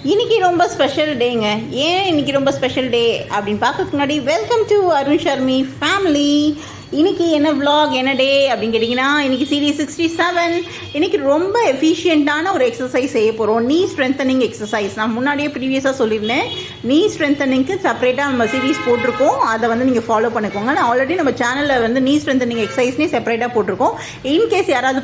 இன்னைக்கு ரொம்ப ஸ்பெஷல் டேங்க. ஏன் இன்னைக்கு ரொம்ப ஸ்பெஷல் டே அப்படின்னு பார்க்கறதுக்கு முன்னாடி welcome to Arun Sharmi family. இன்றைக்கி என்ன விலாக் என்ன டே அப்படின்னு கேட்டிங்கன்னா, இன்றைக்கி சீரீஸ் 67. இன்றைக்கி ரொம்ப எஃபிஷியண்ட்டான ஒரு எக்ஸசைஸ் செய்ய போகிறோம். நீ ஸ்ட்ரென்தனிங் எக்ஸசைஸ். நான் முன்னாடியே ப்ரீவியஸாக சொல்லியிருந்தேன், நீ ஸ்ட்ரென்தனிங்க்கு செப்பரேட்டாக நம்ம சீரீஸ் போட்டிருக்கோம். அதை வந்து நீங்கள் ஃபாலோ பண்ணிக்கோங்க. நான் ஆல்ரெடி நம்ம சேனலில் வந்து நீ ஸ்ட்ரென்தனிங் எக்ஸசைஸ்னே செப்பரேட்டாக போட்டிருக்கோம். இன்கேஸ் யாராவது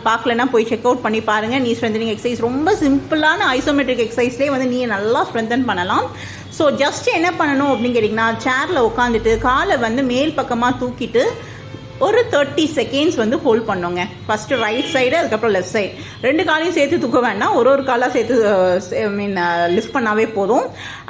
பார்க்கலன்னா போய் செக் அவுட் பண்ணி பாருங்கள். நீ ஸ்ட்ரென்தனிங் எக்ஸசைஸ் ரொம்ப சிம்பிளான ஐசோமெட்ரிக் எக்ஸசைஸ்லேயே வந்து நீ நல்லா ஸ்ட்ரென்தன் பண்ணலாம். ஸோ ஜஸ்ட் என்ன பண்ணணும் அப்படின்னு கேட்டிங்கன்னா, சேரில் உட்காந்துட்டு காலை வந்து மேல் பக்கமாக தூக்கிட்டு ஒரு 30 செகண்ட்ஸ் வந்து ஹோல்ட் பண்ணுங்க. ஃபஸ்ட்டு ரைட் சைடு, அதுக்கப்புறம் லெஃப்ட் சைடு. ரெண்டு காலையும் சேர்த்து தூக்க வேண்டாம், ஒரு காலாக சேர்த்து லிஃப்ட் பண்ணாவே போதும்.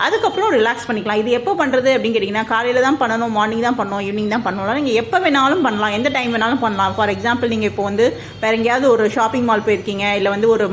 அதுக்கப்புறம் ரிலாக்ஸ் பண்ணிக்கலாம். இது எப்போ பண்ணுறது அப்படின்னு கேட்டிங்கன்னா, காலையில் தான் பண்ணணும், மார்னிங் தான் பண்ணணும், ஈவினிங் தான் பண்ணணும். நீங்கள் எப்போ வேணாலும் பண்ணலாம், எந்த டைம் வேணாலும் பண்ணலாம். ஃபார் எக்ஸாம்பிள், நீங்கள் இப்போ வந்து வேறு எங்கேயாவது ஒரு ஷாப்பிங் மால் போயிருக்கீங்க, இல்லை வந்து ஒரு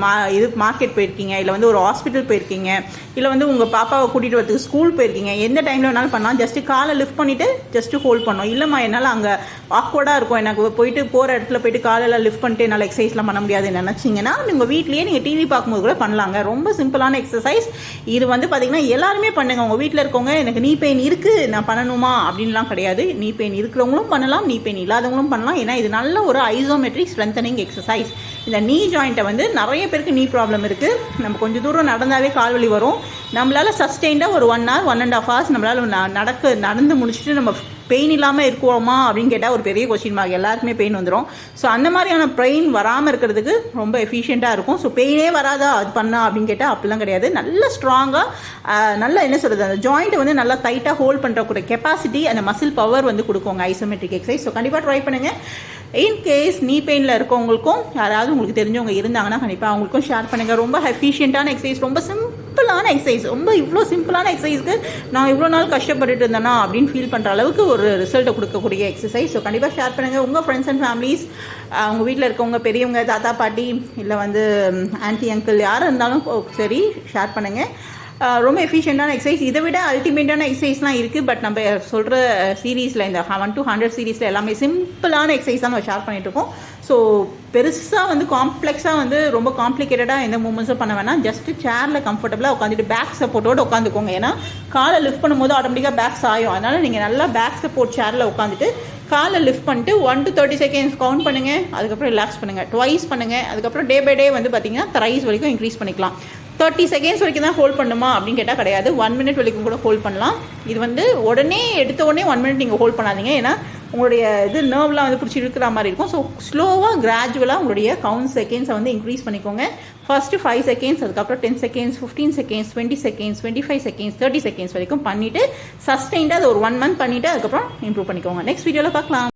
மார்க்கெட் போயிருக்கீங்க, இல்லை வந்து ஒரு ஹாஸ்பிட்டல் போயிருக்கீங்க, இல்லை வந்து உங்கள் பாப்பாவை கூட்டிகிட்டு வரதுக்கு ஸ்கூல் போயிருக்கீங்க. எந்த டைமில் வேணாலும் பண்ணலாம். ஜஸ்ட்டு காலை லிஃப்ட் பண்ணிவிட்டு ஜஸ்ட்டு ஹோல்ட் பண்ணணும். இல்லைம்மா என்னால் அங்கே ஆக்வர்டாக இருக்கும், எனக்கு போயிட்டு போகிற இடத்துல போயிட்டு காலையில் லிஃப்ட் பண்ணிட்டு என்னால் எக்ஸசைஸ்லாம் பண்ண முடியாதுன்னு நினச்சிங்கன்னா, உங்கள் வீட்லேயே நீங்கள் டிவி பார்க்கும்போது கூட பண்ணலாங்க. ரொம்ப சிம்பிளான எக்ஸசைஸ். இது வந்து பார்த்திங்கன்னா எல்லாருமே பண்ணுங்கள். உங்கள் வீட்டில் இருக்கவங்க, எனக்கு நீ பெயின் இருக்குது நான் பண்ணணுமா அப்படின்லாம் கிடையாது. நீ பெயின் இருக்கிறவங்களும் பண்ணலாம், நீ பெயின் இல்லாதவங்களும் பண்ணலாம். ஏன்னா இது நல்ல ஒரு ஐசோமெட்ரிக் ஸ்ட்ரென்தனிங் எக்ஸசைஸ். இந்த நீ ஜாயிண்ட்டை வந்து நிறைய பேருக்கு நீ ப்ராப்ளம் இருக்குது. நம்ம கொஞ்சம் தூரம் நடந்தாவே கால் வலி வரும். நம்மளால் சஸ்டெயின்டாக ஒரு 1 hour 1.5 hours நம்மளால் நடந்து முடிச்சுட்டு நம்ம பெயின் இல்லாமல் இருக்குவோமா அப்படின்னு கேட்டால் ஒரு பெரிய கொஸ்டின் மார்க். எல்லாருக்குமே பெயின் வந்துடும். ஸோ அந்த மாதிரியான பெயின் வராமல் இருக்கிறதுக்கு ரொம்ப எஃபிஷியண்ட்டாக இருக்கும். ஸோ பெயினே வராதா அது பண்ணா அப்படின்னு கேட்டால் அப்படிலாம் கிடையாது. நல்ல ஸ்ட்ராங்காக நல்லா என்ன சொல்கிறது, அந்த ஜாயிண்ட்டை வந்து நல்லா டைட்டாக ஹோல்ட் பண்ணுறக்கூடிய கெப்பாசிட்டி, அந்த மசில் பவர் வந்து கொடுக்குங்க ஐசோமெட்ரிக் எக்ஸசைஸ். ஸோ கண்டிப்பாக ட்ரை பண்ணுங்கள். இன்கேஸ் நீ பெயினில் இருக்கவங்களுக்கும் யாராவது உங்களுக்கு தெரிஞ்சவங்க இருந்தாங்கன்னா கண்டிப்பாக அவங்களுக்கும் ஷேர் பண்ணுங்கள். ரொம்ப எஃபிஷியண்ட்டான எக்ஸசைஸ், ரொம்ப சிம்பிளான எக்ஸசைஸ். ரொம்ப இவ்வளோ சிம்பிளான எக்ஸசைஸ்க்கு நான் இவ்வளோ நாள் கஷ்டப்பட்டுட்டு இருந்தேன்னா அப்படின்னு ஃபீல் பண்ணுற அளவுக்கு ஒரு ரிசல்ட்டை கொடுக்கக்கூடிய எக்ஸசைஸ். ஸோ கண்டிப்பாக ஷேர் பண்ணுங்கள். உங்கள் ஃப்ரெண்ட்ஸ் அண்ட் ஃபேமிலிஸ், அவங்க வீட்டில் இருக்கவங்க, பெரியவங்க, தாத்தா பாட்டி, இல்லை வந்து ஆன்ட்டி அங்கிள் யார் இருந்தாலும் சரி ஷேர் பண்ணுங்கள். ரொம்ப எஃபிஷியண்டான எக்ஸசைஸ். இதை விட அல்டிமேட்டான எக்ஸசைஸ்லாம் இருக்குது. பட் நம்ம சொல்கிற சீரீஸில், இந்த 1 to 100 சீரீஸில் எல்லாமே சிம்பிளான எக்ஸசைஸ் தான் நம்ம ஷேர் பண்ணிகிட்ருக்கோம். ஸோ பெருசாக வந்து காம்ப்ளெக்ஸாக வந்து ரொம்ப காம்ப்ளிகேட்டடாக எந்த மூமெண்ட்ஸும் பண்ண வேணாம். ஜஸ்ட்டு சேரில் கம்ஃபர்டபுளாக உட்காந்துட்டு பேக் சப்போர்ட்டோடு உட்காந்துக்கோங்க. ஏன்னா காலை லிஃப்ட் பண்ணும்போது ஆட்டோமேட்டிக்காக பேக் சாயும். அதனால் நீங்கள் நல்லா பேக் சப்போர்ட் சேரில் உட்காந்துட்டு காலை லிஃப்ட் பண்ணிட்டு 1 to 30 செகண்ட்ஸ் கவுண்ட் பண்ணுங்கள். அதுக்கப்புறம் ரிலாக்ஸ் பண்ணுங்கள். ட்வைஸ் பண்ணுங்கள். அதுக்கப்புறம் டே பை டே வந்து பார்த்திங்கன்னா த்ரைஸ் வரைக்கும் இன்க்ரீஸ் பண்ணிக்கலாம். 30 செகண்ட்ஸ் வரைக்கும் தான் ஹோல்ட் பண்ணுமா அப்படின்னு கேட்டால் கிடையாது. 1 minute வரைக்கும் கூட ஹோல்ட் பண்ணலாம். இது வந்து எடுத்த உடனே 1 minute நீங்கள் ஹோல்ட் பண்ணாதீங்க. ஏன்னா உங்களுடைய நர்வ்லாம் வந்து பிடிச்சி இருக்கிற மாதிரி இருக்கும். ஸோ ஸ்லோவாக கிராஜுவலாக உங்களுடைய கவுண்ட் செகண்ட்ஸை வந்து இன்க்ரீஸ் பண்ணிக்கோங்க. ஃபர்ஸ்ட்டு 5 seconds, அதுக்கப்புறம் 10 seconds, 15 seconds, 20 seconds, 25 seconds, 30 seconds வரைக்கும் பண்ணிவிட்டு சஸ்டெயின்டாக அது ஒரு 1 month பண்ணிவிட்டு அதுக்கப்புறம் இம்ப்ரூவ் பண்ணிக்கோங்க. நெக்ஸ்ட் வீடியோவில் பார்க்கலாம்.